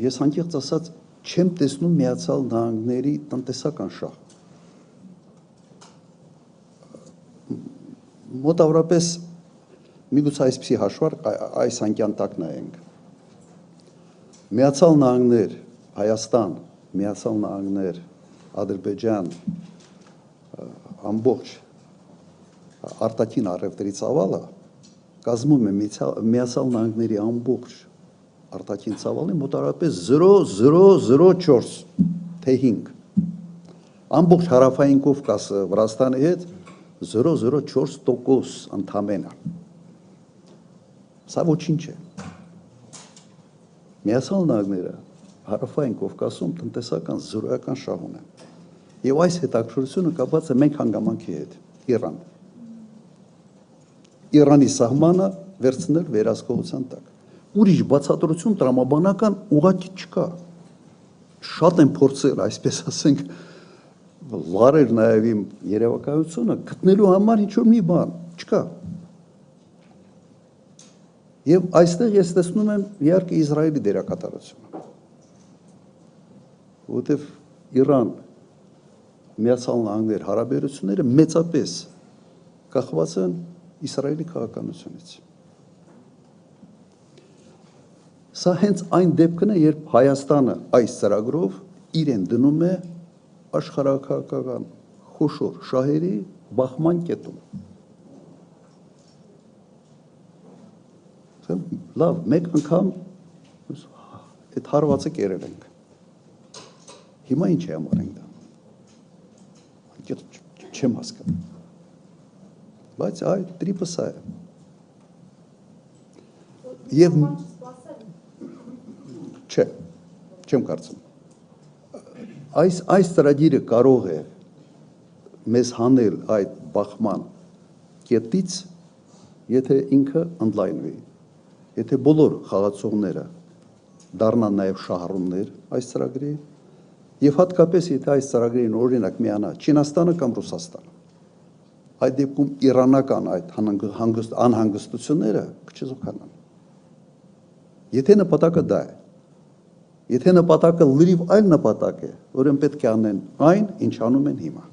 ես անկեղծ ասած չեմ տեսնում Միացյալ Նահանգների տնտեսական շահ։ Մոտավորապես միգուցե այսպիսի հաշվարկ այս անկյան տակ նայենք։ Միացյալ Նահանգներ, Հայաստան, Միացյալ Նահանգներ, Ադրբեջան, ամբողջ արտաքին առևտրի ծավալը կազմում է Միացյալ Նահանգների ամբողջ արտաքին ծավալի մոտավորապես 0.004 թե 5։ Ամբողջ հարավային Կովկասը Վրաստանի հետ 0.04% ընդամենը։ Սա ոչինչ է։ Միացյալ Նահանգները հարավային Կովկասում տնտեսական զրոյական շահ ունեն։ Եվ այս հետաքրքրությունը կապված է մենք հանգամանքի հետ, Իրան։ Իրանի սահմանը վերցնել վերահսկողության տակ։ Ուրիշ բացատրություն տրամաբանական ուղղակի չկա։ Շատ են փորձել, այսպես ասենք, լարել նաև իմ երևակայությունը գտնելու համար ինչ-որ մի բան չկա։ Եվ այստեղ ես տեսնում եմ իհարկե Իսրայելի դերակատարությունը։ Որովհետև Իրան, Միացյալ Նահանգներ հարաբերությունները մեծապես կախված են Իսրայելի քաղաքականությունից։ Սա հենց այն դեպքն է, երբ Հայաստանը այս ծրագրով իրեն դնում է աշխարհաքաղաքական խոշոր շահերի բախման կետում։ Լավ, մեկ անգամ այդ հարվածը կերել ենք։ Հիմա ինչ է համար ենք դա։ Չեմ հասկանում։ Բայց այդ տրիպը սա է։ Եվ չեմ կարծում։ Այս ծրագիրը կարող է մեզ հանել այդ բախման կետից, եթե ինքը ընդլայնվի, եթե բոլոր խաղացողները դառնան նաև շահառուներ այս ծրագրի, եւ հատկապես եթե այս ծրագրին օրինակ միանա Չինաստանը կամ Ռուսաստանը, այդ դեպքում իրանական այդ անհանգստությունները կչեզոքանան։ Եթե նպատակը դա է, եթե նպատակը լրիվ այլ նպատակ է, ուրեմն պետք է անեն այն, ինչ անում են հիմա։